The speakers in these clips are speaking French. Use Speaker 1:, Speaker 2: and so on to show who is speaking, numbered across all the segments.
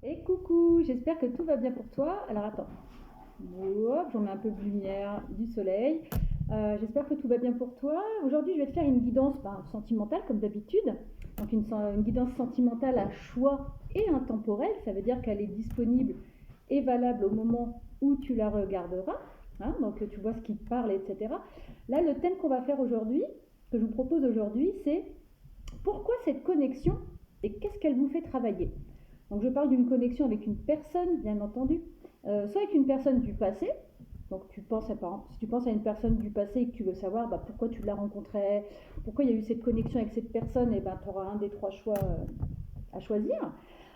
Speaker 1: Et coucou, j'espère que tout va bien pour toi. Alors attends, hop, j'en mets un peu de lumière, du soleil. J'espère que tout va bien pour toi. Aujourd'hui, je vais te faire une guidance sentimentale comme d'habitude. Donc une guidance sentimentale à choix et intemporelle. Ça veut dire qu'elle est disponible et valable au moment où tu la regarderas. Donc tu vois ce qui te parle, etc. Là, le thème qu'on va faire aujourd'hui, que je vous propose aujourd'hui, c'est pourquoi cette connexion et qu'est-ce qu'elle vous fait travailler. Donc je parle d'une connexion avec une personne, bien entendu, soit avec une personne du passé. Donc tu penses si tu penses à une personne du passé et que tu veux savoir pourquoi tu l'as rencontrée, pourquoi il y a eu cette connexion avec cette personne, et tu auras un des trois choix à choisir.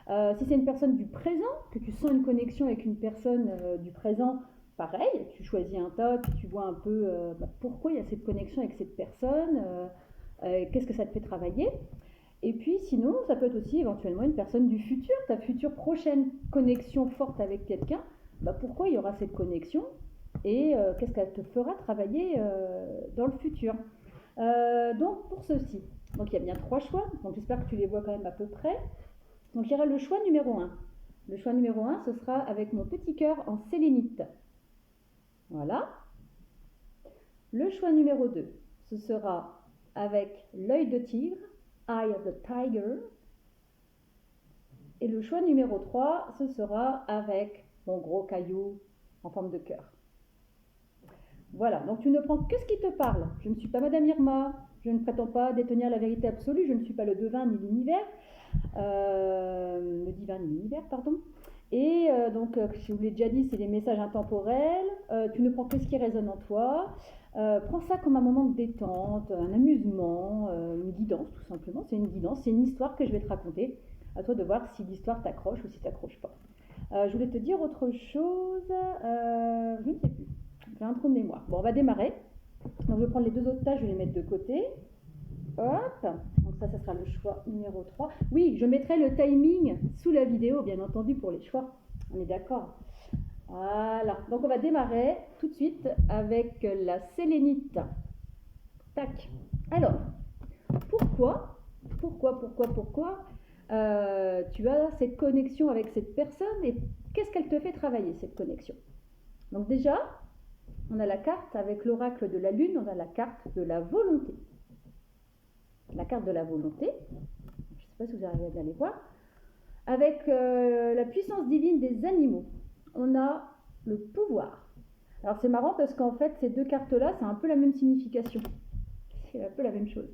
Speaker 1: Si c'est une personne du présent, que tu sens une connexion avec une personne du présent, pareil, tu choisis un tas, puis tu vois un peu pourquoi il y a cette connexion avec cette personne, qu'est-ce que ça te fait travailler. Et puis sinon, ça peut être aussi éventuellement une personne du futur, ta future prochaine connexion forte avec quelqu'un. Pourquoi il y aura cette connexion et qu'est-ce qu'elle te fera travailler dans le futur. Donc pour ceci, donc il y a bien trois choix, donc j'espère que tu les vois quand même à peu près. Donc il y aura le choix numéro 1. Le choix numéro 1, ce sera avec mon petit cœur en sélénite. Voilà. Le choix numéro 2, ce sera avec l'œil de tigre, Eye of the Tiger. Et le choix numéro 3, ce sera avec mon gros caillou en forme de cœur. Voilà, donc tu ne prends que ce qui te parle. Je ne suis pas Madame Irma, je ne prétends pas détenir la vérité absolue, je ne suis pas le divin ni l'univers, pardon. Et donc, je vous l'ai déjà dit, c'est des messages intemporels. Tu ne prends que ce qui résonne en toi. Prends ça comme un moment de détente, un amusement, une guidance tout simplement. C'est une guidance, c'est une histoire que je vais te raconter. À toi de voir si l'histoire t'accroche ou si t'accroche pas. Je voulais te dire autre chose, je ne sais plus. J'ai un trou de mémoire. Bon, on va démarrer. Donc je vais prendre les deux autres tas, je vais les mettre de côté. Hop, donc ça sera le choix numéro 3. Oui, je mettrai le timing sous la vidéo, bien entendu, pour les choix. On est d'accord. Voilà, donc on va démarrer tout de suite avec la sélénite. Tac. Alors, pourquoi tu as cette connexion avec cette personne et qu'est-ce qu'elle te fait travailler, cette connexion? Donc déjà, on a la carte avec l'oracle de la lune, on a la carte de la volonté. La carte de la volonté, je ne sais pas si vous arrivez à bien les voir, avec la puissance divine des animaux, on a le pouvoir. Alors c'est marrant parce qu'en fait ces deux cartes-là, c'est un peu la même signification. C'est un peu la même chose.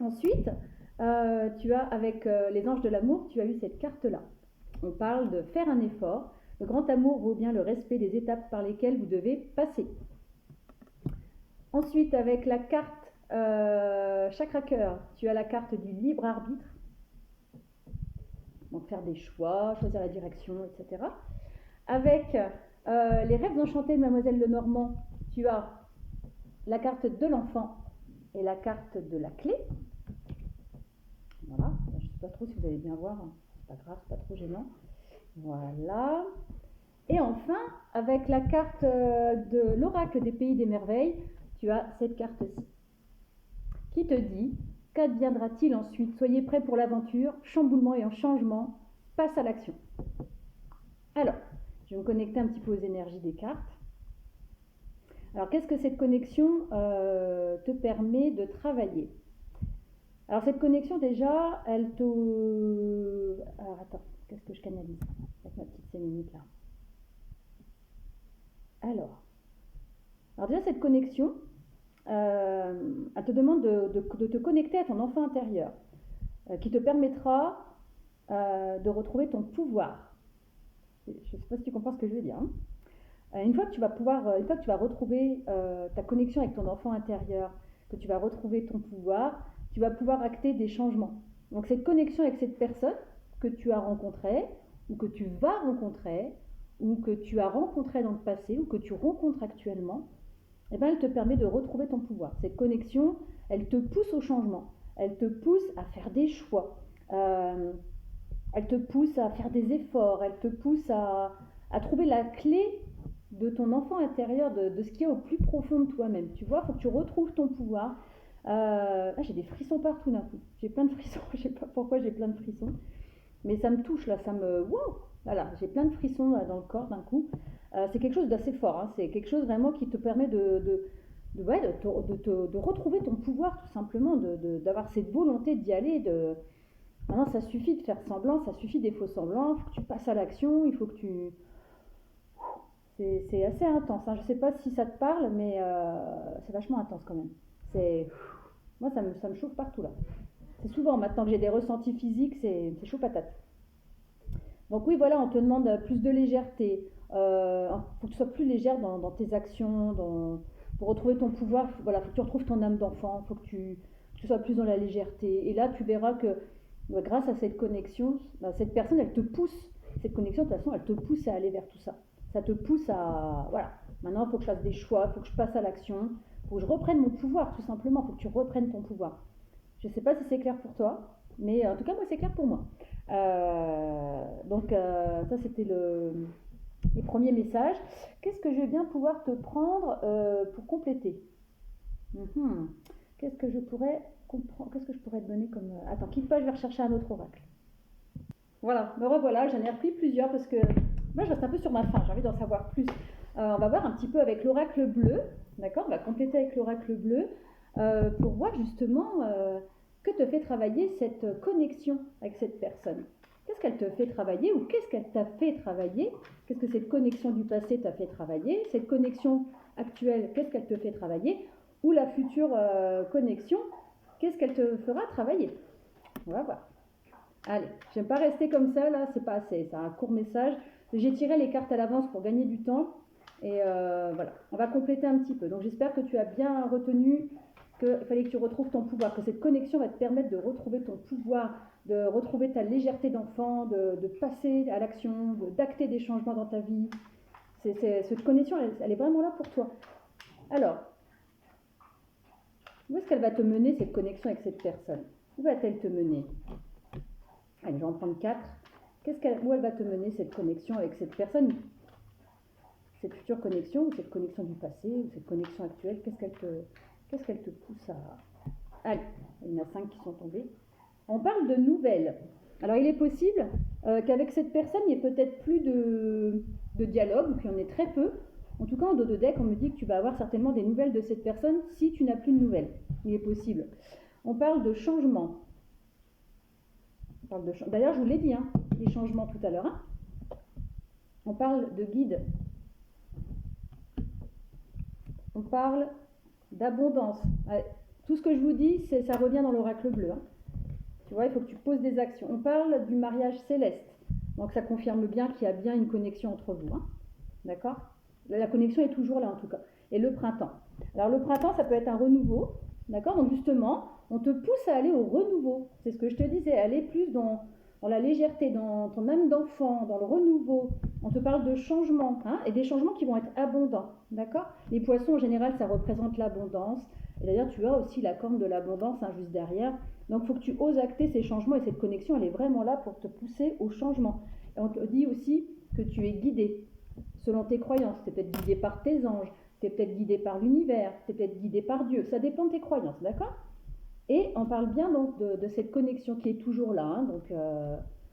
Speaker 1: Ensuite, tu as avec les anges de l'amour, tu as eu cette carte-là. On parle de faire un effort. Le grand amour vaut bien le respect des étapes par lesquelles vous devez passer. Ensuite, avec la carte chakra cœur, tu as la carte du libre arbitre. Donc faire des choix, choisir la direction, etc. Avec les rêves enchantés de Mademoiselle Lenormand, tu as la carte de l'enfant et la carte de la clé. Voilà, je ne sais pas trop si vous allez bien voir, c'est pas grave, c'est pas trop gênant. Voilà. Et enfin, avec la carte de l'oracle des pays des merveilles, tu as cette carte-ci, qui te dit « Qu'adviendra-t-il ensuite? Soyez prêts pour l'aventure, chamboulement et en changement, passe à l'action. » Alors, je vais me connecter un petit peu aux énergies des cartes. Alors, qu'est-ce que cette connexion te permet de travailler? Alors, cette connexion, déjà, elle te... Alors, attends, qu'est-ce que je canalise avec ma petite sélénite là? Alors déjà, cette connexion, elle te demande de te connecter à ton enfant intérieur, qui te permettra de retrouver ton pouvoir. Je ne sais pas si tu comprends ce que je veux dire. Une fois que tu vas retrouver ta connexion avec ton enfant intérieur, que tu vas retrouver ton pouvoir, tu vas pouvoir acter des changements. Donc cette connexion avec cette personne que tu as rencontrée, ou que tu vas rencontrer, ou que tu as rencontré dans le passé, ou que tu rencontres actuellement, elle te permet de retrouver ton pouvoir. Cette connexion, elle te pousse au changement, elle te pousse à faire des choix, elle te pousse à faire des efforts, elle te pousse à trouver la clé de ton enfant intérieur, de ce qu'il y a au plus profond de toi-même. Tu vois, il faut que tu retrouves ton pouvoir. Là, j'ai des frissons partout d'un coup. J'ai plein de frissons, je ne sais pas pourquoi j'ai plein de frissons. mais ça me touche là, wow, voilà, j'ai plein de frissons là, dans le corps d'un coup. C'est quelque chose d'assez fort, hein. C'est quelque chose vraiment qui te permet ouais, de retrouver ton pouvoir tout simplement, d'avoir cette volonté d'y aller. Maintenant, ça suffit de faire semblant, ça suffit des faux semblants, il faut que tu passes à l'action, il faut que tu... C'est assez intense, hein. Je ne sais pas si ça te parle, mais c'est vachement intense quand même. Moi, ça me chauffe partout là. C'est souvent, maintenant que j'ai des ressentis physiques, c'est chaud patate. Donc oui, voilà, on te demande plus de légèreté. Faut que tu sois plus légère dans tes actions, pour retrouver ton pouvoir. Voilà, faut que tu retrouves ton âme d'enfant. Faut que tu sois plus dans la légèreté. Et là, tu verras que grâce à cette connexion, cette personne, elle te pousse. Cette connexion, de toute façon, elle te pousse à aller vers tout ça. Ça te pousse à... Voilà, maintenant, il faut que je fasse des choix, il faut que je passe à l'action, il faut que je reprenne mon pouvoir, tout simplement. Il faut que tu reprennes ton pouvoir. Je ne sais pas si c'est clair pour toi, mais en tout cas, moi, c'est clair pour moi. Donc, ça, c'était les premiers messages. Qu'est-ce que je vais bien pouvoir te prendre pour compléter? Qu'est-ce que je pourrais te donner comme... Attends, quitte pas, je vais rechercher un autre oracle. Voilà, me revoilà, j'en ai repris plusieurs parce que moi je reste un peu sur ma faim, j'ai envie d'en savoir plus. On va voir un petit peu avec l'oracle bleu, d'accord? On va compléter avec l'oracle bleu pour voir justement que te fait travailler cette connexion avec cette personne. Qu'est-ce qu'elle te fait travailler ou qu'est-ce qu'elle t'a fait travailler? Qu'est-ce que cette connexion du passé t'a fait travailler? Cette connexion actuelle, qu'est-ce qu'elle te fait travailler? Ou la future connexion, qu'est-ce qu'elle te fera travailler? On va voir. Allez, je n'aime pas rester comme ça, là, c'est pas assez, c'est un court message. J'ai tiré les cartes à l'avance pour gagner du temps. Et voilà, on va compléter un petit peu. Donc j'espère que tu as bien retenu qu'il fallait que tu retrouves ton pouvoir, que cette connexion va te permettre de retrouver ton pouvoir, de retrouver ta légèreté d'enfant, de passer à l'action, d'acter des changements dans ta vie. Cette connexion, elle est vraiment là pour toi. Alors, où est-ce qu'elle va te mener, cette connexion avec cette personne? Où va-t-elle te mener? Allez, je vais en prendre 4. Où elle va te mener, cette connexion avec cette personne? Cette future connexion, ou cette connexion du passé, ou cette connexion actuelle, qu'est-ce qu'elle te pousse à... Allez, il y en a 5 qui sont tombés. On parle de nouvelles. Alors, il est possible qu'avec cette personne, il n'y ait peut-être plus de dialogue, ou qu'il y en ait très peu. En tout cas, en dos de deck, on me dit que tu vas avoir certainement des nouvelles de cette personne si tu n'as plus de nouvelles. Il est possible. On parle de changement. D'ailleurs, je vous l'ai dit, hein, les changements tout à l'heure. Hein. On parle de guide. On parle d'abondance. Tout ce que je vous dis, ça revient dans l'oracle bleu. Hein. Tu vois, il faut que tu poses des actions. On parle du mariage céleste. Donc ça confirme bien qu'il y a bien une connexion entre vous. Hein. D'accord? La connexion est toujours là en tout cas. Et le printemps. Alors le printemps, ça peut être un renouveau. D'accord? Donc justement, on te pousse à aller au renouveau. C'est ce que je te disais, aller plus dans la légèreté, dans ton âme d'enfant, dans le renouveau. On te parle de changements, hein, et des changements qui vont être abondants. D'accord? Les poissons, en général, ça représente l'abondance. Et d'ailleurs, tu as aussi la corne de l'abondance hein, juste derrière. Donc, il faut que tu oses acter ces changements et cette connexion, elle est vraiment là pour te pousser au changement. Et on te dit aussi que tu es guidé selon tes croyances. Tu es peut-être guidé par tes anges, tu es peut-être guidé par l'univers, tu es peut-être guidé par Dieu. Ça dépend de tes croyances, d'accord? Et on parle bien donc de cette connexion qui est toujours là. Hein, donc,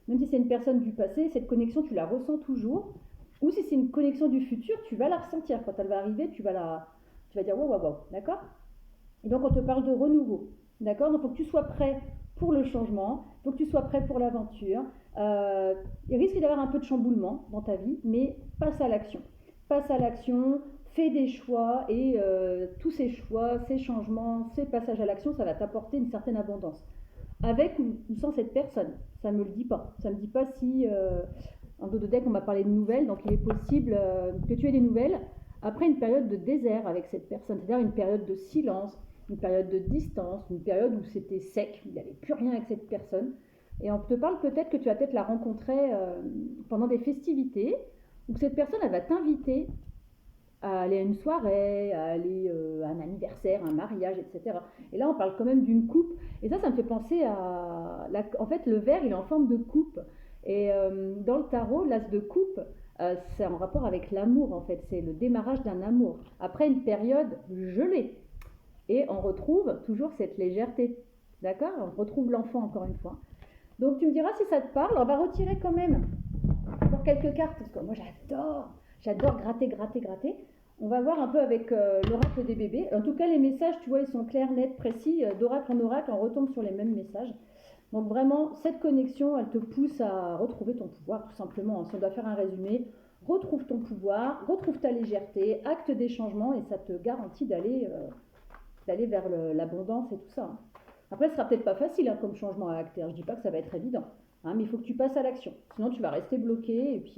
Speaker 1: même si c'est une personne du passé, cette connexion, tu la ressens toujours. Ou si c'est une connexion du futur, tu vas la ressentir. Quand elle va arriver, tu vas dire wow, wow, wow, d'accord? Et donc, on te parle de renouveau, d'accord? Donc, il faut que tu sois prêt pour le changement, il faut que tu sois prêt pour l'aventure. Il risque d'y avoir un peu de chamboulement dans ta vie, mais passe à l'action. Passe à l'action, fais des choix et tous ces choix, ces changements, ces passages à l'action, ça va t'apporter une certaine abondance. Avec ou sans cette personne, ça ne me le dit pas. Ça ne me dit pas si, en dos de deck, on m'a parlé de nouvelles, donc il est possible que tu aies des nouvelles après une période de désert avec cette personne, c'est-à-dire une période de silence, une période de distance, une période où c'était sec, il n'y avait plus rien avec cette personne. Et on te parle peut-être que tu vas peut-être la rencontrer pendant des festivités, où cette personne, elle va t'inviter à aller à une soirée, à aller à un anniversaire, un mariage, etc. Et là, on parle quand même d'une coupe. Et ça me fait penser à... En fait, le verre, il est en forme de coupe. Et dans le tarot, l'as de coupe, c'est en rapport avec l'amour, en fait. C'est le démarrage d'un amour. Après une période gelée. Et on retrouve toujours cette légèreté. D'accord? On retrouve l'enfant, encore une fois. Donc tu me diras si ça te parle. On va retirer quand même pour quelques cartes, parce que moi j'adore gratter, gratter, gratter. On va voir un peu avec l'oracle des bébés. En tout cas, les messages, tu vois, ils sont clairs, nets, précis. D'oracle en oracle, on retombe sur les mêmes messages. Donc vraiment, cette connexion, elle te pousse à retrouver ton pouvoir, tout simplement. Si on doit faire un résumé, retrouve ton pouvoir, retrouve ta légèreté, acte des changements, et ça te garantit d'aller vers l'abondance et tout ça. Après, ce sera peut-être pas facile comme changement à acter. Je dis pas que ça va être évident, mais il faut que tu passes à l'action. Sinon, tu vas rester bloqué et puis...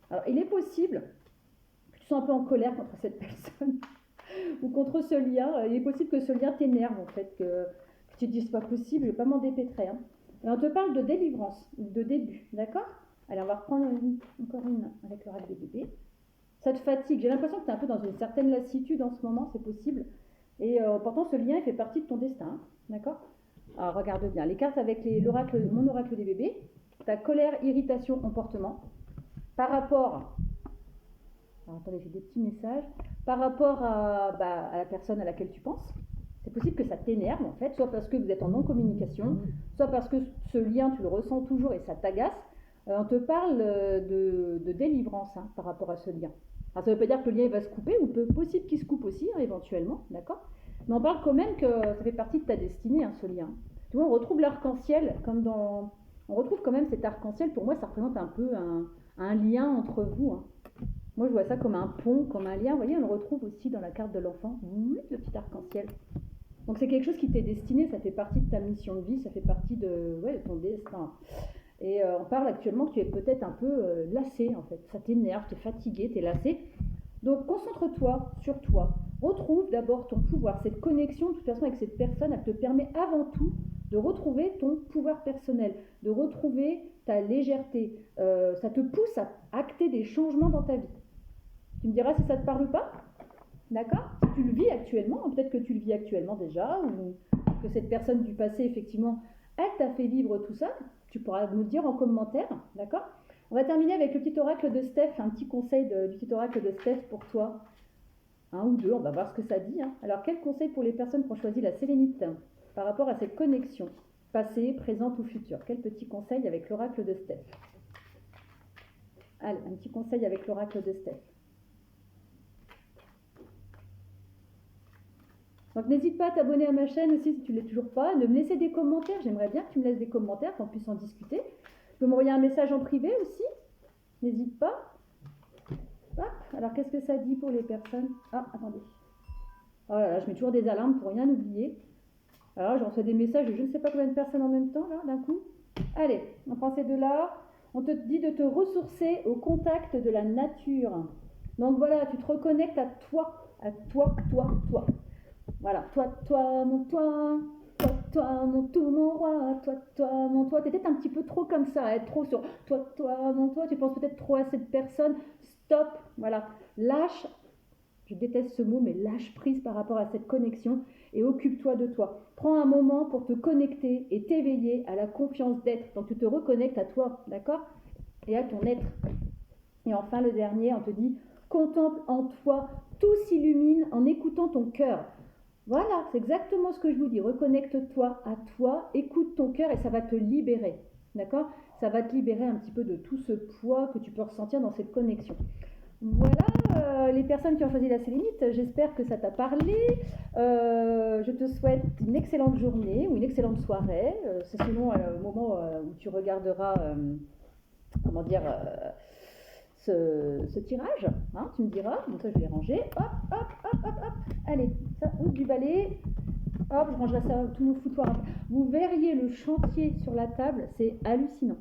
Speaker 1: Alors, il est possible que tu sois un peu en colère contre cette personne ou contre ce lien. Il est possible que ce lien t'énerve, en fait, que tu te dises pas possible, je vais pas m'en dépêtrer. Et on te parle de délivrance, de début, d'accord? Allez, on va reprendre encore une avec l'oracle des bébés. Ça te fatigue. J'ai l'impression que tu es un peu dans une certaine lassitude en ce moment, c'est possible. Et pourtant, ce lien, il fait partie de ton destin, d'accord? Alors, regarde bien. Les cartes avec mon oracle des bébés. Ta colère, irritation, emportement. Par rapport... Alors, attendez, j'ai des petits messages. Par rapport à la personne à laquelle tu penses. C'est possible que ça t'énerve, en fait, soit parce que vous êtes en non-communication, soit parce que ce lien, tu le ressens toujours et ça t'agace. On te parle de délivrance par rapport à ce lien. Alors, ça ne veut pas dire que le lien il va se couper, ou possible qu'il se coupe aussi, éventuellement, d'accord? Mais on parle quand même que ça fait partie de ta destinée, ce lien. Tu vois, on retrouve l'arc-en-ciel, on retrouve quand même cet arc-en-ciel. Pour moi, ça représente un peu un lien entre vous. Moi, je vois ça comme un pont, comme un lien. Vous voyez, on le retrouve aussi dans la carte de l'enfant, le petit arc-en-ciel. Donc, c'est quelque chose qui t'est destiné, ça fait partie de ta mission de vie, ça fait partie de ton destin. Et on parle actuellement que tu es peut-être un peu lassé, en fait. Ça t'énerve, tu es fatigué, tu es lassé. Donc, concentre-toi sur toi. Retrouve d'abord ton pouvoir. Cette connexion, de toute façon, avec cette personne, elle te permet avant tout de retrouver ton pouvoir personnel, de retrouver ta légèreté. Ça te pousse à acter des changements dans ta vie. Tu me diras si ça te parle ou pas? D'accord? Si tu le vis actuellement, peut-être que tu le vis actuellement déjà, ou que cette personne du passé, effectivement, elle t'a fait vivre tout ça. Tu pourras nous dire en commentaire, d'accord? On va terminer avec le petit oracle de Steph, un petit conseil du petit oracle de Steph pour toi. Un ou deux, on va voir ce que ça dit. Alors, quel conseil pour les personnes qui ont choisi la sélénite par rapport à cette connexion, passée, présente ou future? Quel petit conseil avec l'oracle de Steph? Allez, un petit conseil avec l'oracle de Steph. Donc n'hésite pas à t'abonner à ma chaîne aussi si tu ne l'es toujours pas, de me laisser des commentaires, j'aimerais bien que tu me laisses des commentaires, qu'on puisse en discuter. Tu peux m'envoyer un message en privé aussi, n'hésite pas. Hop. Alors qu'est-ce que ça dit pour les personnes? Ah, attendez. Oh là là, je mets toujours des alarmes pour rien oublier. Alors je reçois des messages de je ne sais pas combien de personnes en même temps, là, d'un coup. Allez, on prend ces deux-là. On te dit de te ressourcer au contact de la nature. Donc voilà, tu te reconnectes à toi, toi. Voilà, toi, mon tout, mon roi, mon toi. T'es peut-être un petit peu trop comme ça, à être trop sur toi, mon toi. Tu penses peut-être trop à cette personne. Stop, voilà. Lâche, je déteste ce mot, mais lâche prise par rapport à cette connexion et occupe-toi de toi. Prends un moment pour te connecter et t'éveiller à la confiance d'être. Donc tu te reconnectes à toi, d'accord? Et à ton être. Et enfin, le dernier, on te dit, contemple en toi, tout s'illumine en écoutant ton cœur. Voilà, c'est exactement ce que je vous dis. Reconnecte-toi à toi, écoute ton cœur et ça va te libérer. D'accord? Ça va te libérer un petit peu de tout ce poids que tu peux ressentir dans cette connexion. Voilà, les personnes qui ont choisi la sélénite, j'espère que ça t'a parlé. Je te souhaite une excellente journée ou une excellente soirée. C'est selon le moment où tu regarderas, ce tirage, tu me diras. Donc ça, je vais ranger. Hop. Allez, ça, du balai. Hop, je rangerai ça, tout mon foutoir. Vous verriez le chantier sur la table, c'est hallucinant.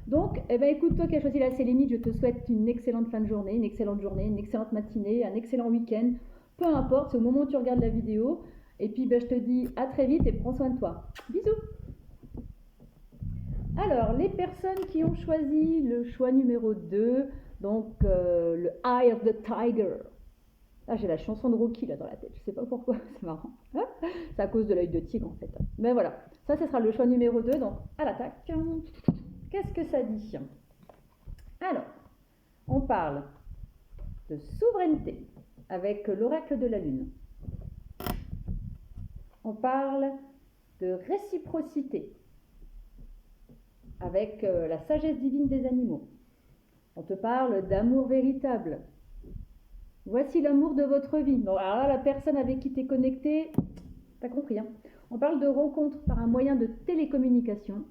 Speaker 1: Donc, écoute, toi qui as choisi la sélénite, je te souhaite une excellente fin de journée, une excellente matinée, un excellent week-end. Peu importe, c'est au moment où tu regardes la vidéo. Et puis, je te dis à très vite et prends soin de toi. Bisous! Alors, les personnes qui ont choisi le choix numéro 2, donc le Eye of the Tiger. Là, j'ai la chanson de Rocky là dans la tête, je sais pas pourquoi, c'est marrant. C'est à cause de l'œil de tigre en fait. Mais voilà, ça ce sera le choix numéro 2, donc à l'attaque. Qu'est-ce que ça dit? Alors, on parle de souveraineté. avec l'oracle de la lune. On parle de réciprocité avec la sagesse divine des animaux. On te parle d'amour véritable. Voici l'amour de votre vie. Bon, alors là, la personne avec qui tu es connecté, t'as compris, hein. On parle de rencontre par un moyen de télécommunication.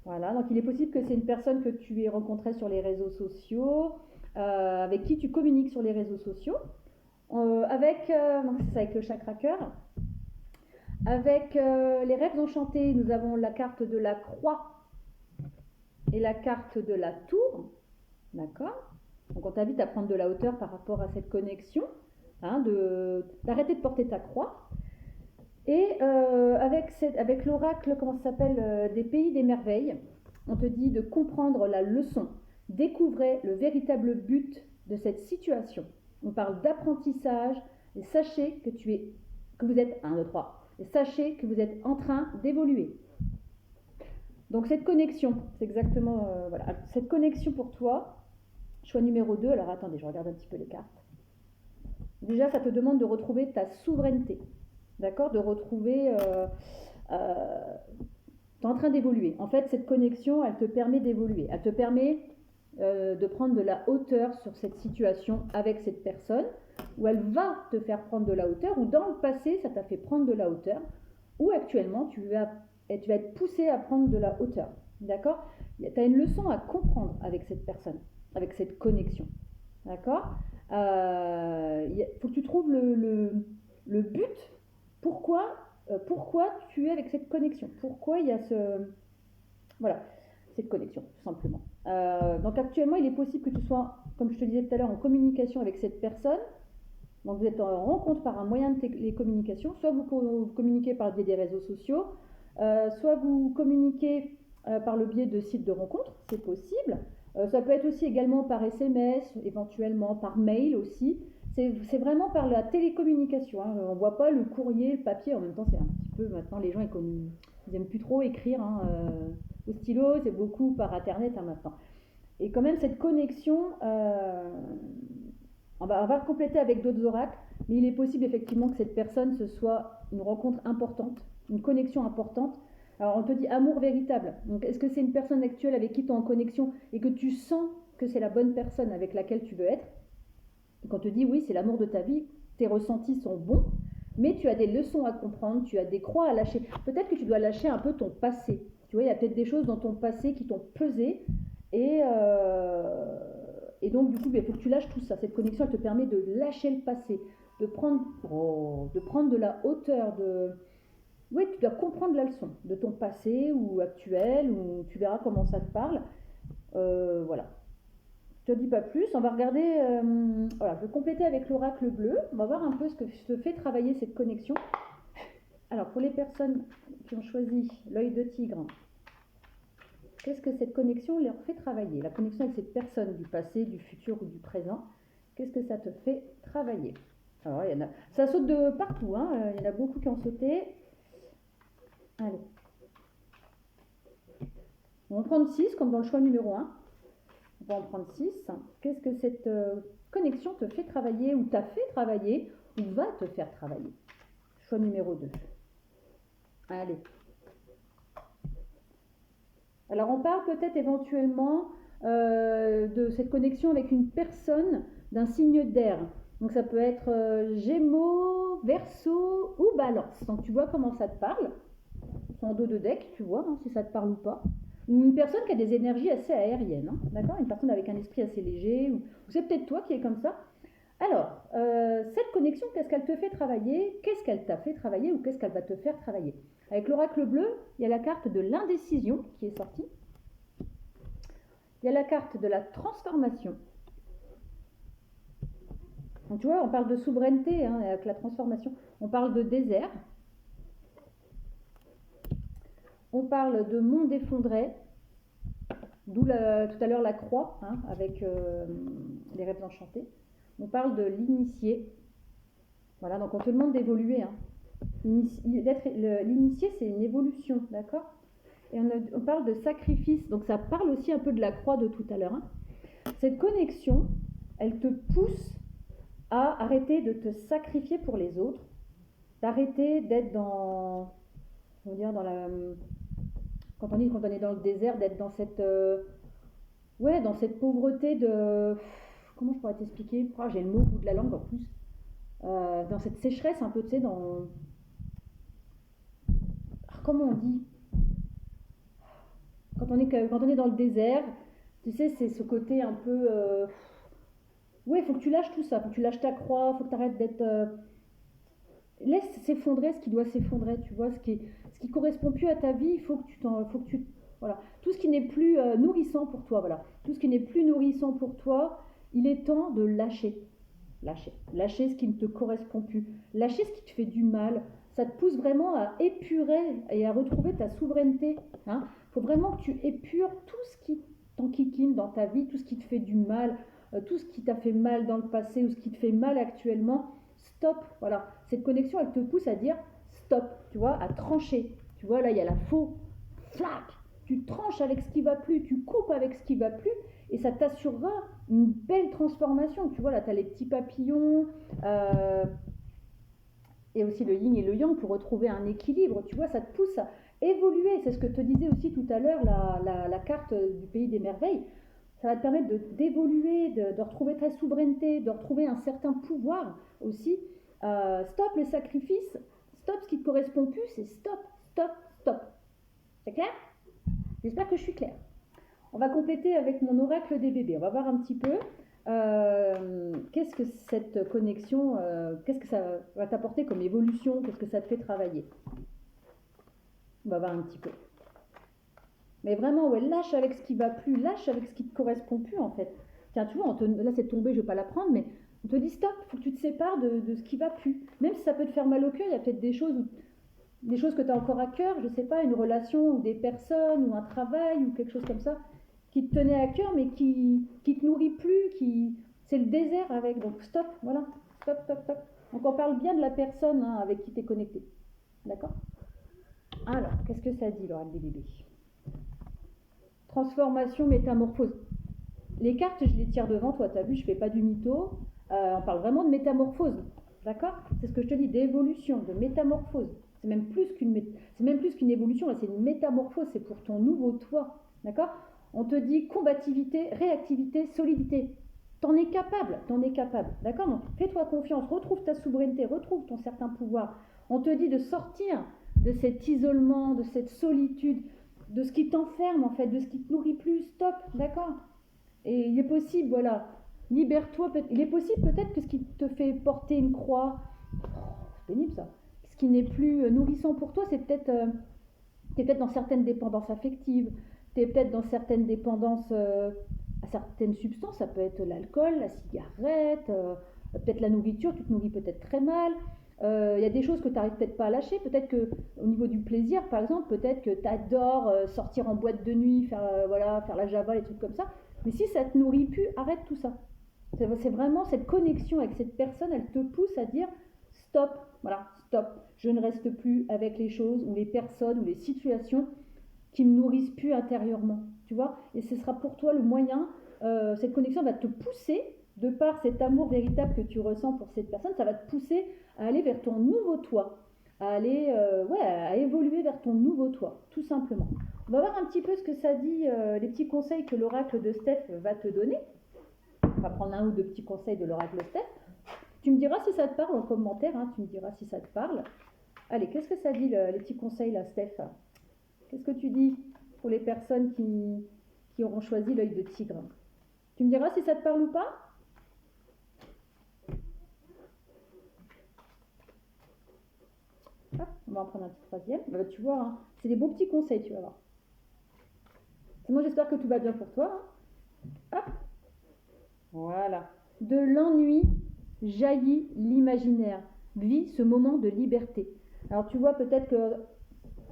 Speaker 1: Voilà, donc il est possible que c'est une personne que tu aies rencontrée sur les réseaux sociaux, avec qui tu communiques sur les réseaux sociaux, donc c'est avec le chakra cœur. Avec les rêves enchantés, nous avons la carte de la croix et la carte de la tour. D'accord ? Donc on t'invite à prendre de la hauteur par rapport à cette connexion, hein, d'arrêter de porter ta croix. Et avec l'oracle, comment ça s'appelle, des pays des merveilles, on te dit de comprendre la leçon, découvrez le véritable but de cette situation. On parle d'apprentissage, et sachez que vous êtes 1, 2, 3, et sachez que vous êtes en train d'évoluer. Donc cette connexion, c'est exactement, voilà, cette connexion pour toi, choix numéro 2, alors attendez, je regarde un petit peu les cartes. Déjà, ça te demande de retrouver ta souveraineté, d'accord ? De retrouver, tu es en train d'évoluer. En fait, cette connexion, elle te permet d'évoluer. Elle te permet de prendre de la hauteur sur cette situation avec cette personne, où elle va te faire prendre de la hauteur, ou dans le passé, ça t'a fait prendre de la hauteur, ou actuellement, tu vas être poussé à prendre de la hauteur, d'accord ? Tu as une leçon à comprendre avec cette personne, avec cette connexion, d'accord ? Faut que tu trouves le but, pourquoi tu es avec cette connexion, pourquoi il y a cette connexion, tout simplement. Donc actuellement, il est possible que tu sois, comme je te disais tout à l'heure, en communication avec cette personne. Donc vous êtes en rencontre par un moyen de télécommunication, soit vous communiquez par le biais des réseaux sociaux, soit vous communiquez par le biais de sites de rencontres, c'est possible. Ça peut être aussi également par SMS, éventuellement par mail aussi. C'est vraiment par la télécommunication, hein. On ne voit pas le courrier, le papier. En même temps, c'est un petit peu maintenant, les gens ils n'aiment plus trop écrire, hein, au stylo, c'est beaucoup par internet, hein, maintenant. Et quand même, cette connexion, on va compléter avec d'autres oracles, mais il est possible effectivement que cette personne, ce soit une rencontre importante, une connexion importante. Alors on te dit amour véritable. Donc est-ce que c'est une personne actuelle avec qui tu es en connexion et que tu sens que c'est la bonne personne avec laquelle tu veux être? Quand on te dit oui, c'est l'amour de ta vie, tes ressentis sont bons, mais tu as des leçons à comprendre, tu as des croix à lâcher. Peut-être que tu dois lâcher un peu ton passé. Tu vois, il y a peut-être des choses dans ton passé qui t'ont pesé et donc du coup, il faut que tu lâches tout ça. Cette connexion, elle te permet de lâcher le passé, de prendre de la hauteur, oui, tu dois comprendre la leçon de ton passé ou actuel, ou tu verras comment ça te parle. Voilà. Je te dis pas plus. On va regarder. Voilà, je vais compléter avec l'oracle bleu. On va voir un peu ce que te fait travailler cette connexion. Alors, pour les personnes qui ont choisi l'œil de tigre, qu'est-ce que cette connexion leur fait travailler? La connexion avec cette personne du passé, du futur ou du présent, qu'est-ce que ça te fait travailler? Alors, ça saute de partout, hein. Il y en a beaucoup qui ont sauté. Allez. On va en prendre 6, comme dans le choix numéro 1. On va en prendre 6. Qu'est-ce que cette connexion te fait travailler, ou t'a fait travailler, ou va te faire travailler? Choix numéro 2. Allez. Alors, on parle peut-être éventuellement de cette connexion avec une personne d'un signe d'air. Donc, ça peut être Gémeaux, Verseau ou Balance. Donc, tu vois comment ça te parle. En dos de deck, tu vois, hein, si ça te parle ou pas. Une personne qui a des énergies assez aériennes, hein, d'accord? Une personne avec un esprit assez léger, ou c'est peut-être toi qui es comme ça. Alors, cette connexion, qu'est-ce qu'elle te fait travailler? Qu'est-ce qu'elle t'a fait travailler, ou qu'est-ce qu'elle va te faire travailler? Avec l'oracle bleu, il y a la carte de l'indécision qui est sortie. Il y a la carte de la transformation. Donc, tu vois, on parle de souveraineté, hein, avec la transformation. On parle de désert. On parle de monde effondré, d'où tout à l'heure la croix, hein, avec les rêves enchantés. On parle de l'initié. Voilà, donc on te demande d'évoluer, hein. L'initié, c'est une évolution, d'accord? Et on parle de sacrifice, donc ça parle aussi un peu de la croix de tout à l'heure, hein. Cette connexion, elle te pousse à arrêter de te sacrifier pour les autres, d'arrêter d'être dans, on va dire dans la, quand on est dans le désert, d'être dans cette, ouais, dans cette pauvreté de, comment je pourrais t'expliquer? Oh, j'ai le mot au bout de la langue en plus. Dans cette sécheresse un peu, tu sais, dans, comment on dit? Quand on est dans le désert, tu sais, c'est ce côté un peu, ouais, il faut que tu lâches tout ça, faut que tu lâches ta croix, faut que tu arrêtes d'être, laisse s'effondrer ce qui doit s'effondrer, tu vois, ce qui correspond plus à ta vie, il faut que faut que tu, voilà, tout ce qui n'est plus nourrissant pour toi, voilà, tout ce qui n'est plus nourrissant pour toi, il est temps de lâcher, lâcher ce qui ne te correspond plus, lâcher ce qui te fait du mal, ça te pousse vraiment à épurer et à retrouver ta souveraineté, hein. Faut vraiment que tu épures tout ce qui t'enquiquine dans ta vie, tout ce qui te fait du mal, tout ce qui t'a fait mal dans le passé ou ce qui te fait mal actuellement. Stop, voilà. Cette connexion, elle te pousse à dire stop, tu vois, à trancher. Tu vois, là, il y a la faux, flac. Tu tranches avec ce qui va plus, tu coupes avec ce qui va plus, et ça t'assurera une belle transformation. Tu vois, là, tu as les petits papillons, et aussi le yin et le yang pour retrouver un équilibre. Tu vois, ça te pousse à évoluer. C'est ce que te disait aussi tout à l'heure la carte du pays des merveilles. Ça va te permettre d'évoluer, de retrouver ta souveraineté, de retrouver un certain pouvoir aussi. Stop les sacrifices, stop ce qui ne te correspond plus, c'est stop, stop, stop. C'est clair? J'espère que je suis claire. On va compléter avec mon oracle des bébés. On va voir un petit peu qu'est-ce que cette connexion, qu'est-ce que ça va t'apporter comme évolution, qu'est-ce que ça te fait travailler. On va voir un petit peu. Mais vraiment, ouais, lâche avec ce qui va plus, lâche avec ce qui te correspond plus en fait. Tiens, tu vois, là c'est tombé, je vais pas la prendre, mais on te dit stop, il faut que tu te sépares de ce qui va plus. Même si ça peut te faire mal au cœur, il y a peut-être des choses que tu as encore à cœur, je sais pas, une relation ou des personnes ou un travail ou quelque chose comme ça qui te tenait à cœur mais qui te nourrit plus, c'est le désert avec. Donc stop, voilà, stop, stop, stop. Donc on parle bien de la personne hein, avec qui tu es connecté. D'accord? Alors, qu'est-ce que ça dit l'oracle des bébés? Transformation, métamorphose. Les cartes, je les tire devant toi, tu as vu, je fais pas du mytho. On parle vraiment de métamorphose. D'accord? C'est ce que je te dis, d'évolution, de métamorphose. C'est même plus qu'une évolution, là, c'est une métamorphose, c'est pour ton nouveau toi. D'accord? On te dit combativité, réactivité, solidité. T'en es capable, d'accord? Donc fais-toi confiance, retrouve ta souveraineté, retrouve ton certain pouvoir. On te dit de sortir de cet isolement, de cette solitude, de ce qui t'enferme en fait, de ce qui te nourrit plus, stop, d'accord? Et il est possible, voilà, libère-toi, il est possible peut-être que ce qui te fait porter une croix, c'est pénible ça, ce qui n'est plus nourrissant pour toi, c'est peut-être, t'es peut-être dans certaines dépendances affectives, t'es peut-être dans certaines dépendances à certaines substances, ça peut être l'alcool, la cigarette, peut-être la nourriture, tu te nourris peut-être très mal. Il y a des choses que tu n'arrives peut-être pas à lâcher, peut-être qu'au niveau du plaisir par exemple, peut-être que tu adores sortir en boîte de nuit, voilà, faire la java, les trucs comme ça, mais si ça te nourrit plus, arrête tout ça. C'est vraiment cette connexion avec cette personne, elle te pousse à dire stop, voilà, stop, je ne reste plus avec les choses ou les personnes ou les situations qui me nourrissent plus intérieurement, tu vois, et ce sera pour toi le moyen, cette connexion va te pousser, de par cet amour véritable que tu ressens pour cette personne, ça va te pousser à aller vers ton nouveau toi, à aller, à évoluer vers ton nouveau toi, tout simplement. On va voir un petit peu ce que ça dit, les petits conseils que l'oracle de Steph va te donner. On va prendre un ou deux petits conseils de l'oracle de Steph. Tu me diras si ça te parle en commentaire, hein, tu me diras si ça te parle. Allez, qu'est-ce que ça dit les petits conseils là, Steph? Qu'est-ce que tu dis pour les personnes qui auront choisi l'œil de tigre? Tu me diras si ça te parle ou pas? Hop, on va en prendre un petit troisième. Bah, tu vois, hein, c'est des beaux petits conseils, tu vas voir. Sinon, j'espère que tout va bien pour toi. Hein. Hop. Voilà. De l'ennui jaillit l'imaginaire. Vis ce moment de liberté. Alors, tu vois, peut-être que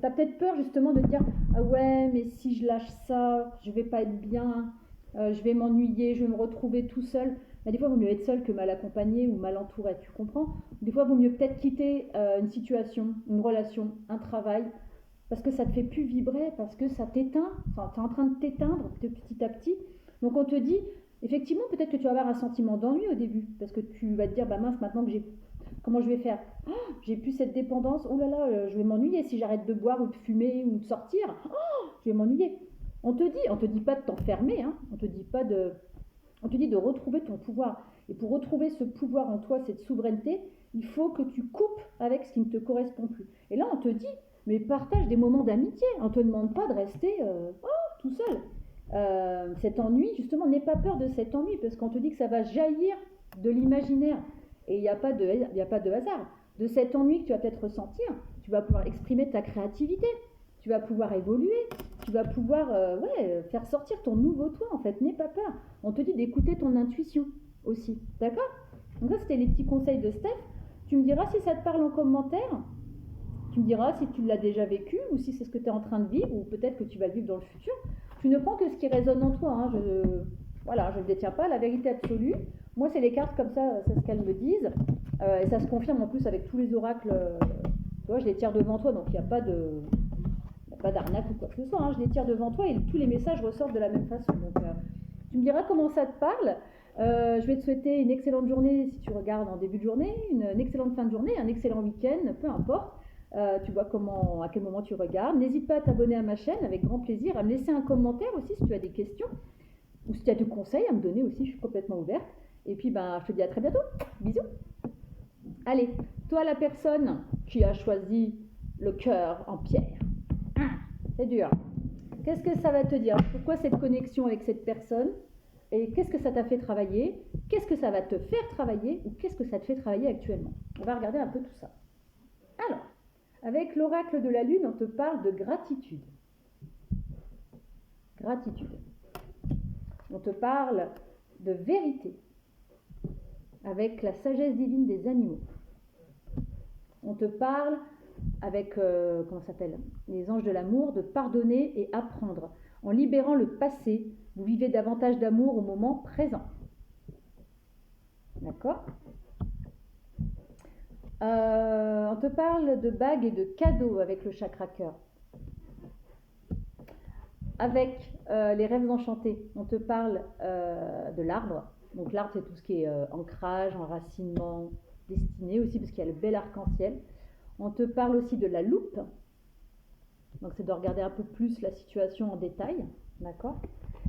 Speaker 1: tu as peut-être peur justement de te dire ah ouais, mais si je lâche ça, je vais pas être bien, je vais m'ennuyer, je vais me retrouver tout seul. Mais des fois, il vaut mieux être seul que mal accompagné ou mal entouré, tu comprends? Des fois, il vaut mieux peut-être quitter une situation, une relation, un travail, parce que ça te fait plus vibrer, parce que ça t'éteint, enfin, tu es en train de t'éteindre petit à petit. Donc on te dit, Effectivement, peut-être que tu vas avoir un sentiment d'ennui au début, parce que tu vas te dire, bah mince, maintenant que comment je vais faire? J'ai plus cette dépendance, oh là là, je vais m'ennuyer si j'arrête de boire ou de fumer ou de sortir, je vais m'ennuyer. On te dit pas de t'enfermer, hein, on te dit de retrouver ton pouvoir. Et pour retrouver ce pouvoir en toi, cette souveraineté, il faut que tu coupes avec ce qui ne te correspond plus. Et là, on te dit, mais partage des moments d'amitié. On ne te demande pas de rester tout seul. Cet ennui, justement, n'aie pas peur de cet ennui, parce qu'on te dit que ça va jaillir de l'imaginaire. Et il n'y a pas de hasard. De cet ennui que tu vas peut-être ressentir, tu vas pouvoir exprimer ta créativité, tu vas pouvoir évoluer, tu vas pouvoir faire sortir ton nouveau toi, en fait. N'aie pas peur. On te dit d'écouter ton intuition aussi. D'accord? Donc ça, c'était les petits conseils de Steph. Tu me diras si ça te parle en commentaire. Tu me diras si tu l'as déjà vécu ou si c'est ce que tu es en train de vivre ou peut-être que tu vas le vivre dans le futur. Tu ne prends que ce qui résonne en toi. Hein. Je ne détiens pas la vérité absolue. Moi, c'est les cartes comme ça, c'est ce qu'elles me disent. Et ça se confirme en plus avec tous les oracles. Tu vois, je les tire devant toi, donc il n'y a pas d'arnaque ou quoi que ce soit. Hein. Je les tire devant toi et tous les messages ressortent de la même façon. Donc, tu me diras comment ça te parle. Je vais te souhaiter une excellente journée si tu regardes en début de journée, une excellente fin de journée, un excellent week-end, peu importe. Tu vois à quel moment tu regardes. N'hésite pas à t'abonner à ma chaîne avec grand plaisir, à me laisser un commentaire aussi si tu as des questions ou si tu as des conseils à me donner aussi, je suis complètement ouverte. Et puis je te dis à très bientôt. Bisous. Allez, toi la personne qui a choisi le cœur en pierre. C'est dur. Qu'est-ce que ça va te dire? Pourquoi cette connexion avec cette personne? Et qu'est-ce que ça t'a fait travailler? Qu'est-ce que ça va te faire travailler? Ou qu'est-ce que ça te fait travailler actuellement? On va regarder un peu tout ça. Alors, avec l'oracle de la lune, on te parle de gratitude. Gratitude. On te parle de vérité. Avec la sagesse divine des animaux. On te parle avec, les anges de l'amour, de pardonner et apprendre. En libérant le passé, vous vivez davantage d'amour au moment présent. D'accord? On te parle de bagues et de cadeaux avec le chakra cœur. Avec les rêves enchantés, on te parle de l'arbre. Donc l'arbre, c'est tout ce qui est ancrage, enracinement, destiné aussi, parce qu'il y a le bel arc-en-ciel. On te parle aussi de la loupe. Donc c'est de regarder un peu plus la situation en détail. D'accord?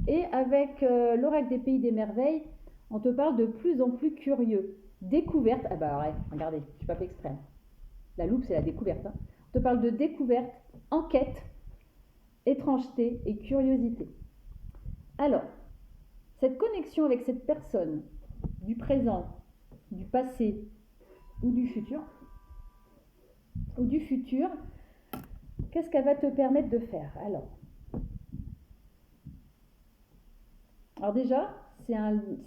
Speaker 1: Et avec l'oracle des pays des merveilles, on te parle de plus en plus curieux. Découverte. Ah bah ouais, regardez, je suis pas fait exprès. La loupe, c'est la découverte. Hein. On te parle de découverte, enquête, étrangeté et curiosité. Alors, cette connexion avec cette personne, du présent, du passé ou du futur, qu'est-ce qu'elle va te permettre de faire? Alors déjà, c'est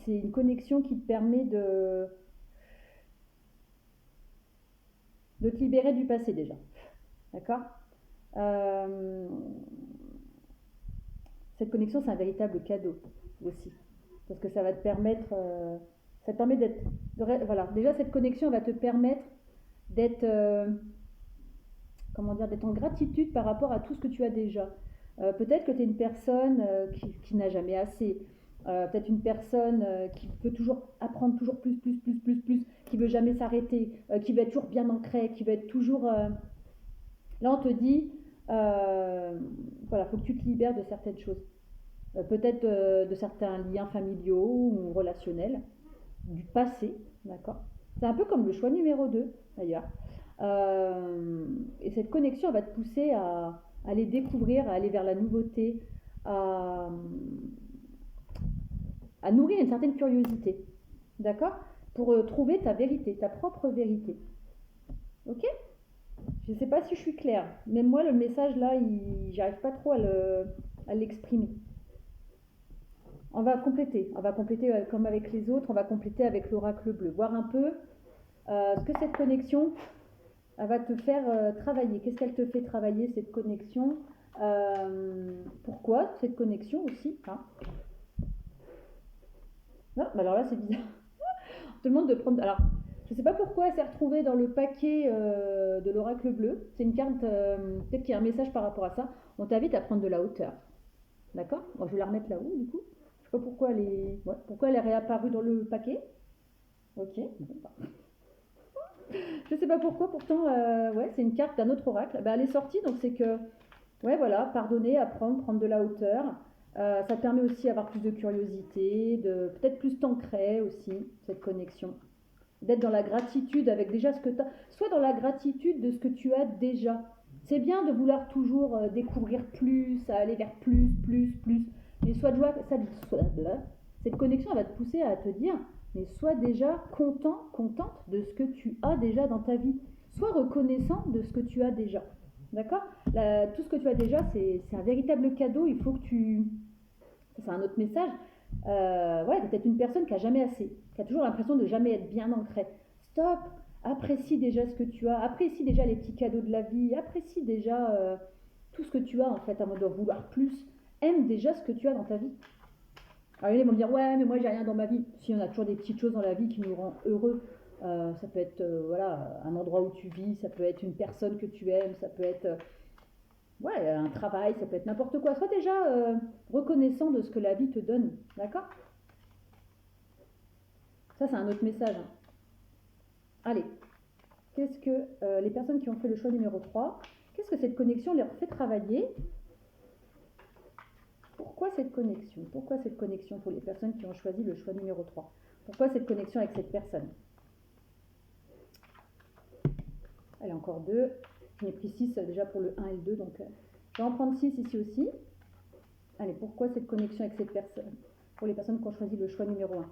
Speaker 1: une connexion qui te permet de te libérer du passé déjà. D'accord? Cette connexion, c'est un véritable cadeau aussi. Parce que ça va te permettre... ça te permet d'être... Voilà, déjà cette connexion va te permettre d'être... d'être en gratitude par rapport à tout ce que tu as déjà. Peut-être que tu es une personne qui n'a jamais assez. Peut-être une personne qui veut toujours apprendre toujours plus, qui veut jamais s'arrêter, qui veut être toujours bien ancrée, qui veut être toujours... Là, on te dit, faut que tu te libères de certaines choses. Peut-être de certains liens familiaux ou relationnels, du passé, d'accord? C'est un peu comme le choix numéro 2, d'ailleurs. Et cette connexion va te pousser à aller découvrir, à aller vers la nouveauté, à nourrir une certaine curiosité, d'accord? Pour trouver ta vérité, ta propre vérité. Ok? Je ne sais pas si je suis claire. Même moi, le message là, j'arrive pas trop à l'exprimer. On va compléter comme avec les autres, on va compléter avec l'oracle bleu. Voir un peu ce que cette connexion elle va te faire travailler. Qu'est-ce qu'elle te fait travailler, cette connexion? Pourquoi cette connexion aussi, hein? Non, alors là, c'est bizarre. On te demande de prendre... Alors, je ne sais pas pourquoi elle s'est retrouvée dans le paquet de l'oracle bleu. C'est une carte, peut-être qu'il y a un message par rapport à ça. On t'invite à prendre de la hauteur. D'accord? Bon, je vais la remettre là-haut, du coup. sais pas pourquoi pourquoi elle est réapparue dans le paquet. Ok. Je sais pas pourquoi, pourtant, ouais, c'est une carte d'un autre oracle. Bah, elle est sortie, donc c'est que, ouais, voilà, pardonner, apprendre, prendre de la hauteur. Ça te permet aussi d'avoir plus de curiosité, de peut-être plus t'ancrer aussi, cette connexion. D'être dans la gratitude avec déjà ce que tu as, soit dans la gratitude de ce que tu as déjà. C'est bien de vouloir toujours découvrir plus, aller vers plus, plus, plus. Mais cette connexion, elle va te pousser à te dire, mais sois déjà content, contente de ce que tu as déjà dans ta vie. Sois reconnaissant de ce que tu as déjà. D'accord. Tout ce que tu as déjà, c'est un véritable cadeau. Il faut que tu... C'est un autre message. Ouais, t'es peut-être une personne qui a jamais assez, qui a toujours l'impression de jamais être bien ancrée. Stop, apprécie déjà ce que tu as, apprécie déjà les petits cadeaux de la vie, apprécie déjà tout ce que tu as en fait, à mode de vouloir plus. Aime déjà ce que tu as dans ta vie. Alors ils vont me dire ouais mais moi j'ai rien dans ma vie. Si on a toujours des petites choses dans la vie qui nous rendent heureux. Ça peut être voilà un endroit où tu vis, ça peut être une personne que tu aimes, ça peut être ouais, un travail, ça peut être n'importe quoi. Sois déjà reconnaissant de ce que la vie te donne, d'accord. Ça, c'est un autre message. Hein. Allez, qu'est-ce que les personnes qui ont fait le choix numéro 3, qu'est-ce que cette connexion leur fait travailler? Pourquoi cette connexion? Pourquoi cette connexion pour les personnes qui ont choisi le choix numéro 3? Pourquoi cette connexion avec cette personne? Allez, encore 2. J'en ai pris 6 déjà pour le 1 et le 2, donc je vais en prendre 6 ici aussi. Allez, pourquoi cette connexion avec cette personne? Pour les personnes qui ont choisi le choix numéro 1.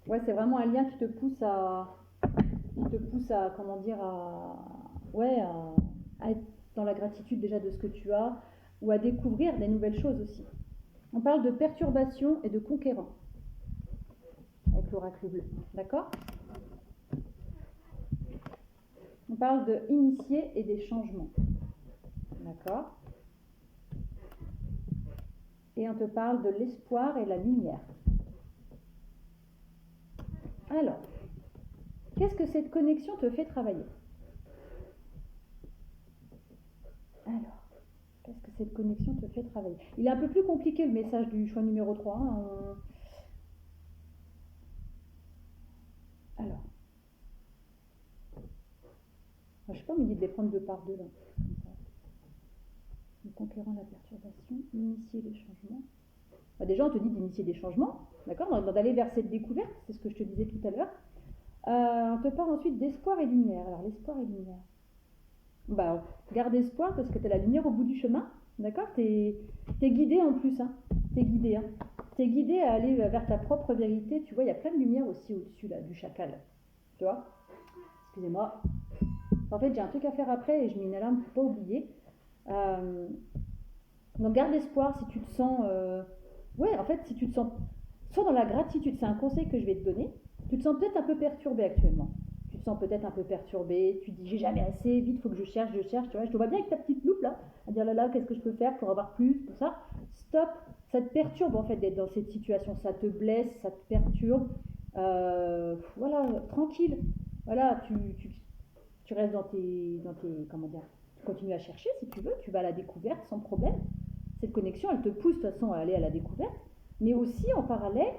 Speaker 1: Ouais, c'est vraiment un lien qui te pousse à comment dire, ouais, à être dans la gratitude déjà de ce que tu as, ou à découvrir des nouvelles choses aussi. On parle de perturbation et de conquérant, avec l'oracle bleu, d'accord. On parle de initier et des changements, d'accord. Et on te parle de l'espoir et la lumière. Alors, qu'est-ce que cette connexion te fait travailler? Alors, qu'est-ce que cette connexion te fait travailler? Il est un peu plus compliqué le message du choix numéro 3. Hein. Alors, je sais pas, mais il dit de les prendre 2 par 2 là. Comme ça. Le conquérant, la perturbation, initier les changements. Bah déjà, on te dit d'initier des changements, d'accord, d'aller vers cette découverte, c'est ce que je te disais tout à l'heure. On te parle ensuite d'espoir et lumière. Alors, l'espoir et lumière. Bah, garde espoir parce que tu as la lumière au bout du chemin, d'accord. T'es guidé en plus, hein. T'es guidé, hein. T'es guidé à aller vers ta propre vérité. Tu vois, il y a plein de lumière aussi au-dessus là, du chacal. Tu vois. Excusez-moi. En fait, j'ai un truc à faire après et je mets une alarme pour pas oublier. Donc, garde espoir si tu te sens... Ouais, en fait, si tu te sens... Soit dans la gratitude, c'est un conseil que je vais te donner. Tu te sens peut-être un peu perturbé actuellement. Tu te sens peut-être un peu perturbé. Tu te dis, j'ai jamais assez, vite, il faut que je cherche, tu vois. Je te vois bien avec ta petite loupe là, à dire là, qu'est-ce que je peux faire pour avoir plus, pour ça. Stop, ça te perturbe en fait d'être dans cette situation. Ça te blesse, ça te perturbe. Voilà, tranquille. Voilà, tu restes dans tes, comment dire, tu continues à chercher si tu veux, tu vas à la découverte sans problème. Cette connexion, elle te pousse de toute façon à aller à la découverte, mais aussi en parallèle,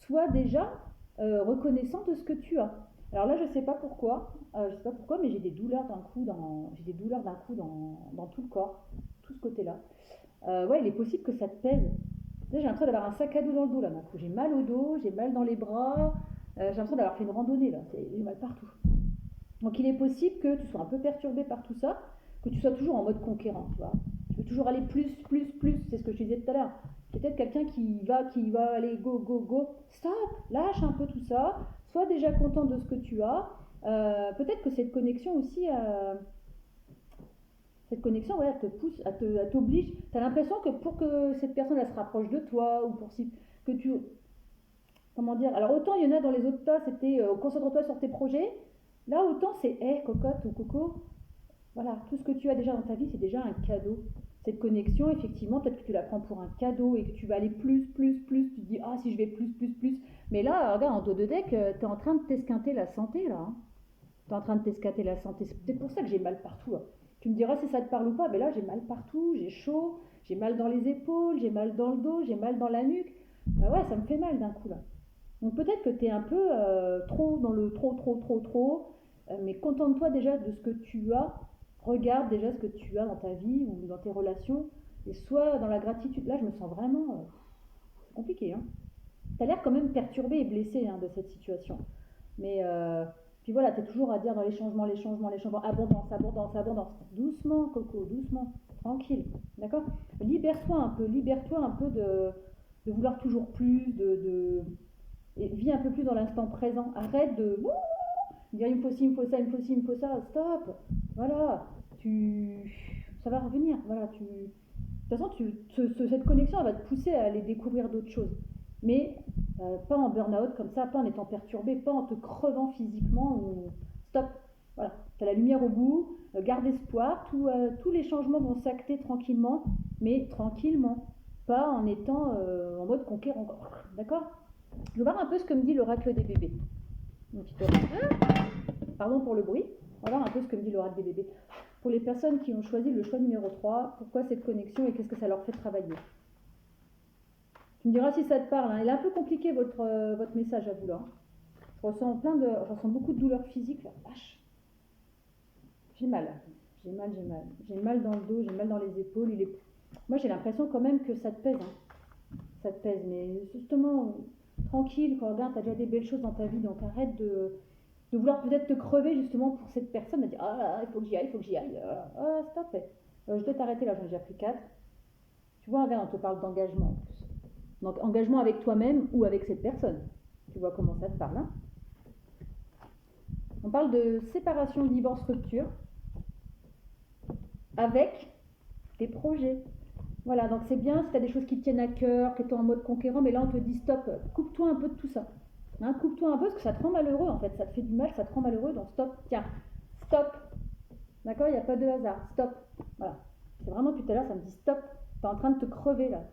Speaker 1: sois déjà reconnaissant de ce que tu as. Alors là, je sais pas pourquoi, mais j'ai des douleurs d'un coup dans tout le corps, tout ce côté-là. Ouais, il est possible que ça te pèse. J'ai l'impression d'avoir un sac à dos dans le dos là. J'ai mal au dos, j'ai mal dans les bras, j'ai l'impression d'avoir fait une randonnée là. J'ai mal partout. Donc il est possible que tu sois un peu perturbé par tout ça, que tu sois toujours en mode conquérant, tu vois. Tu veux toujours aller plus, plus, plus, c'est ce que je te disais tout à l'heure. Peut-être quelqu'un qui va aller go, go, go. Stop, lâche un peu tout ça, sois déjà content de ce que tu as. Peut-être que cette connexion aussi, ouais, elle te pousse, elle t'oblige. Tu as l'impression que pour que cette personne elle se rapproche de toi, ou pour que tu... Comment dire? Alors autant il y en a dans les autres tas, c'était concentre-toi sur tes projets. Là, autant c'est hey, cocotte ou coco, voilà, tout ce que tu as déjà dans ta vie, c'est déjà un cadeau. Cette connexion, effectivement, peut-être que tu la prends pour un cadeau et que tu vas aller plus, plus, plus. Tu te dis, ah, si je vais plus, plus, plus. Mais là, regarde, en dos de deck, tu es en train de t'esquinter la santé, là. Hein. Tu es en train de t'esquinter la santé. C'est peut-être pour ça que j'ai mal partout. Là. Tu me diras si ça te parle ou pas. Mais là, j'ai mal partout, j'ai chaud, j'ai mal dans les épaules, j'ai mal dans le dos, j'ai mal dans la nuque. Ah ouais, ça me fait mal d'un coup là. Donc peut-être que tu es un peu trop dans le trop, mais contente-toi déjà de ce que tu as. Regarde déjà ce que tu as dans ta vie ou dans tes relations et sois dans la gratitude. Là, je me sens vraiment compliqué. Hein. Tu as l'air quand même perturbé et blessé hein, de cette situation. Mais puis voilà, tu es toujours à dire dans les changements, abondance, abondance, abondance. Doucement, Coco, doucement, tranquille. D'accord. Libère-toi un peu de vouloir toujours plus, et vis un peu plus dans l'instant présent. Arrête de dire il me faut ci, il me faut ça, il me faut ci, il me faut ça. Stop. Voilà. Ça va revenir. Voilà. De toute façon, cette connexion, elle va te pousser à aller découvrir d'autres choses. Mais pas en burn-out comme ça, pas en étant perturbé, pas en te crevant physiquement. Stop. Voilà. Tu as la lumière au bout. Garde espoir. Tous les changements vont s'acter tranquillement, mais tranquillement. Pas en étant en mode conquérant. D'accord. Je vais voir un peu ce que me dit l'oracle des bébés. Pardon pour le bruit. On va voir un peu ce que me dit l'oracle des bébés. Pour les personnes qui ont choisi le choix numéro 3, pourquoi cette connexion et qu'est-ce que ça leur fait travailler? Tu me diras si ça te parle. Hein. Il est un peu compliqué votre message à vous là. Je ressens beaucoup de douleurs physiques là. Vache. J'ai mal. J'ai mal dans le dos, j'ai mal dans les épaules. Moi j'ai l'impression quand même que ça te pèse. Hein. Ça te pèse. Mais justement, tranquille, quand regarde, tu as déjà des belles choses dans ta vie. Donc arrête de vouloir peut-être te crever justement pour cette personne, de dire ah il faut que j'y aille, stop. Je dois t'arrêter là, j'en ai déjà pris 4. Tu vois, regarde, on te parle d'engagement en plus. Donc engagement avec toi-même ou avec cette personne. Tu vois comment ça te parle. Hein. On parle de séparation, divorce, rupture avec tes projets. Voilà, donc c'est bien si tu as des choses qui te tiennent à cœur, que tu es en mode conquérant, mais là on te dit stop, coupe-toi un peu de tout ça. Hein, coupe-toi un peu parce que ça te rend malheureux en fait, ça te fait du mal, ça te rend malheureux, donc stop, tiens, stop. D'accord, il n'y a pas de hasard, stop. Voilà. C'est vraiment tout à l'heure, ça me dit stop, tu es en train de te crever là,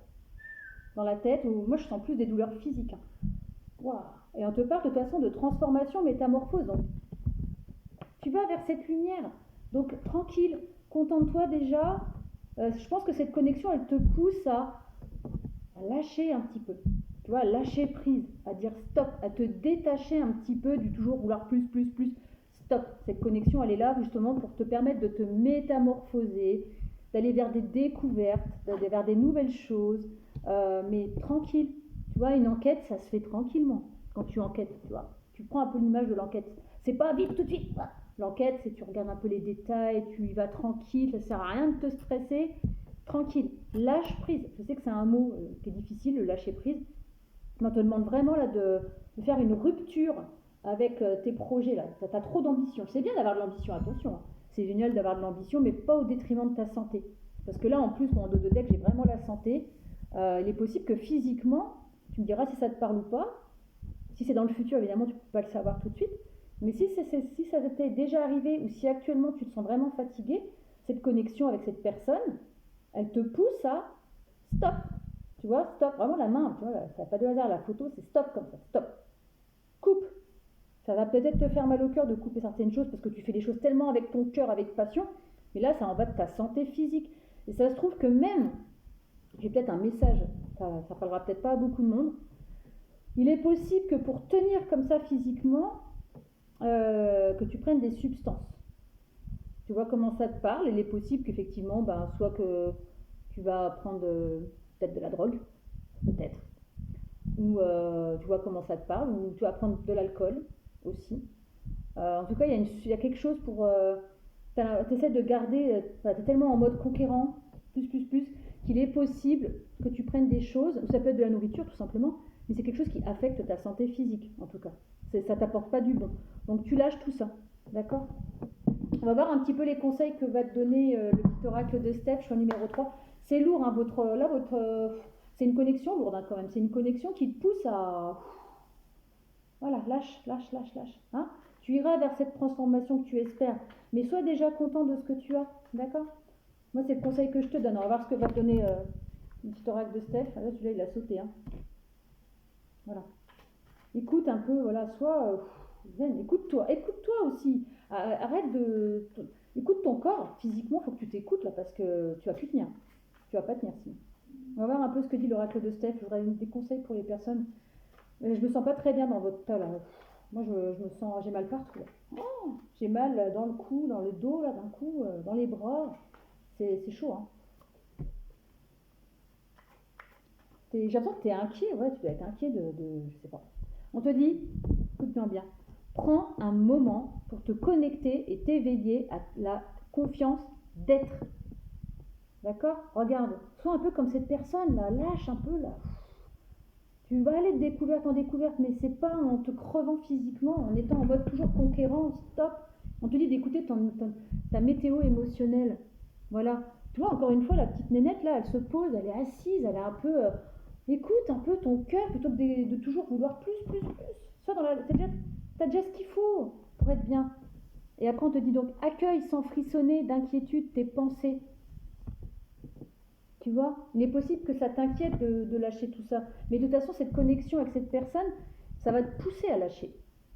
Speaker 1: dans la tête, ou moi je sens plus des douleurs physiques. Hein. Wow. Et on te parle de toute façon de transformation, métamorphose, donc tu vas vers cette lumière. Donc tranquille, contente-toi déjà. Je pense que cette connexion, elle te pousse à lâcher un petit peu. Tu vois, lâcher prise, à dire stop, à te détacher un petit peu du toujours vouloir plus. Stop. Cette connexion, elle est là justement pour te permettre de te métamorphoser, d'aller vers des découvertes, d'aller vers des nouvelles choses, mais tranquille. Tu vois, une enquête, ça se fait tranquillement quand tu enquêtes, tu vois. Tu prends un peu l'image de l'enquête. C'est pas vite tout de suite. L'enquête, c'est tu regardes un peu les détails, tu y vas tranquille, ça sert à rien de te stresser. Tranquille, lâche prise. Je sais que c'est un mot qui est difficile, le lâcher prise. Mais on te demande vraiment là de faire une rupture avec tes projets là. Tu as trop d'ambition. C'est bien d'avoir de l'ambition, attention. Hein. C'est génial d'avoir de l'ambition, mais pas au détriment de ta santé. Parce que là, en plus, moi, en dos de deck, j'ai vraiment la santé. Il est possible que physiquement, tu me diras si ça te parle ou pas. Si c'est dans le futur, évidemment, tu ne peux pas le savoir tout de suite. Mais si ça t'est déjà arrivé ou si actuellement tu te sens vraiment fatigué, cette connexion avec cette personne, elle te pousse à stop. Tu vois, stop, vraiment la main, tu vois, ça n'a pas de hasard, la photo, c'est stop comme ça, stop. Coupe. Ça va peut-être te faire mal au cœur de couper certaines choses parce que tu fais les choses tellement avec ton cœur, avec passion, mais là, ça en va de ta santé physique. Et ça se trouve que même, j'ai peut-être un message, ça parlera peut-être pas à beaucoup de monde, il est possible que pour tenir comme ça physiquement, que tu prennes des substances. Tu vois comment ça te parle. Il est possible qu'effectivement, soit que tu vas prendre peut-être de la drogue, peut-être, ou tu vois comment ça te parle, ou tu vas prendre de l'alcool aussi. En tout cas, il y a quelque chose pour... tu essaies de garder... tu es tellement en mode conquérant, plus, qu'il est possible que tu prennes des choses, ou ça peut être de la nourriture tout simplement, mais c'est quelque chose qui affecte ta santé physique en tout cas. Ça t'apporte pas du bon. Donc tu lâches tout ça, d'accord? On va voir un petit peu les conseils que va te donner le petit oracle de Steph, choix numéro 3. C'est lourd, hein, c'est une connexion lourde hein, quand même. C'est une connexion qui te pousse à... Voilà, lâche. Hein, tu iras vers cette transformation que tu espères. Mais sois déjà content de ce que tu as, d'accord? Moi, c'est le conseil que je te donne. On va voir ce que va te donner le petit oracle de Steph. Là, celui-là, il a sauté. Hein. Voilà. Écoute un peu, voilà, sois zen. Écoute-toi aussi. Arrête de... Écoute ton corps. Physiquement, il faut que tu t'écoutes là parce que tu vas plus tenir. Tu vas pas tenir sinon. On va voir un peu ce que dit l'oracle de Steph. Je voudrais des conseils pour les personnes. Je me sens pas très bien dans votre tas là. Moi, je me sens, j'ai mal partout. Oh, j'ai mal dans le cou, dans le dos là, d'un coup, dans les bras. C'est chaud, hein. J'ai l'impression que tu es inquiet. Ouais, tu dois être inquiet je sais pas. On te dit, écoute-moi bien. Prends un moment pour te connecter et t'éveiller à la confiance d'être. D'accord? Regarde, sois un peu comme cette personne là, lâche un peu là. Tu vas aller de découverte en découverte, mais c'est pas en te crevant physiquement, en étant en mode toujours conquérant, stop. On te dit d'écouter ta météo émotionnelle. Voilà. Tu vois, encore une fois, la petite nénette là, elle se pose, elle est assise, elle est un peu. Écoute un peu ton cœur plutôt que de toujours vouloir plus, plus, plus. Sois dans la. T'as déjà ce qu'il faut pour être bien. Et après, on te dit donc accueille sans frissonner d'inquiétude tes pensées. Tu vois, il est possible que ça t'inquiète de lâcher tout ça. Mais de toute façon, cette connexion avec cette personne, ça va te pousser à lâcher.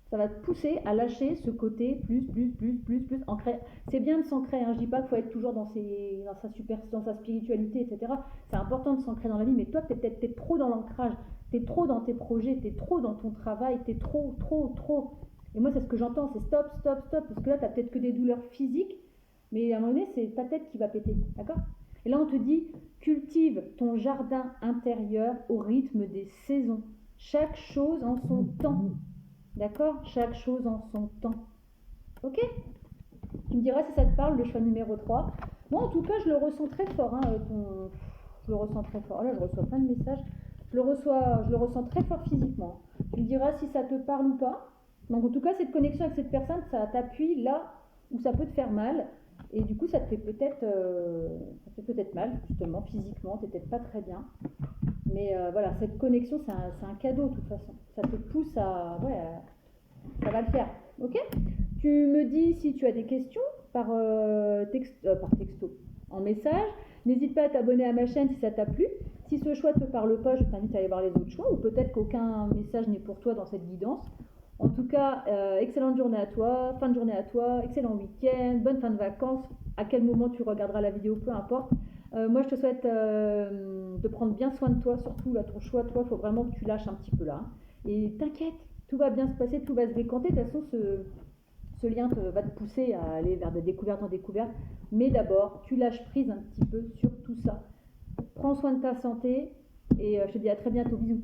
Speaker 1: Ça va te pousser à lâcher ce côté plus, plus, plus, plus, plus ancré. C'est bien de s'ancrer, hein. Je dis pas qu'il faut être toujours dans sa spiritualité, etc. C'est important de s'ancrer dans la vie, mais toi, t'es trop dans l'ancrage, t'es trop dans tes projets, t'es trop dans ton travail, t'es trop, trop, trop. Et moi, c'est ce que j'entends, c'est stop, stop, stop, parce que là, t'as peut-être que des douleurs physiques, mais à un moment donné, c'est ta tête qui va péter, d'accord? Et là, on te dit, cultive ton jardin intérieur au rythme des saisons. Chaque chose en son temps. D'accord? Chaque chose en son temps. Ok? Tu me diras si ça te parle, le choix numéro 3. Moi, en tout cas, je le ressens très fort. Hein, je le ressens très fort. Là, je reçois plein de messages. Je le ressens très fort physiquement. Tu me diras si ça te parle ou pas. Donc, en tout cas, cette connexion avec cette personne, ça t'appuie là où ça peut te faire mal. Et du coup, ça te fait peut-être mal, justement, physiquement, t'es peut-être pas très bien. Mais voilà, cette connexion, c'est un cadeau, de toute façon. Ça te pousse à... Ouais, ça va le faire. Ok? Tu me dis si tu as des questions par texto, en message. N'hésite pas à t'abonner à ma chaîne si ça t'a plu. Si ce choix ne te parle pas, je t'invite à aller voir les autres choix, ou peut-être qu'aucun message n'est pour toi dans cette guidance. En tout cas, excellente journée à toi, fin de journée à toi, excellent week-end, bonne fin de vacances, à quel moment tu regarderas la vidéo, peu importe. Moi, je te souhaite de prendre bien soin de toi, surtout là, ton choix, toi, il faut vraiment que tu lâches un petit peu là. Et t'inquiète, tout va bien se passer, tout va se décanter. De toute façon, ce lien va te pousser à aller vers des découvertes en découvertes. Mais d'abord, tu lâches prise un petit peu sur tout ça. Prends soin de ta santé et je te dis à très bientôt. Bisous.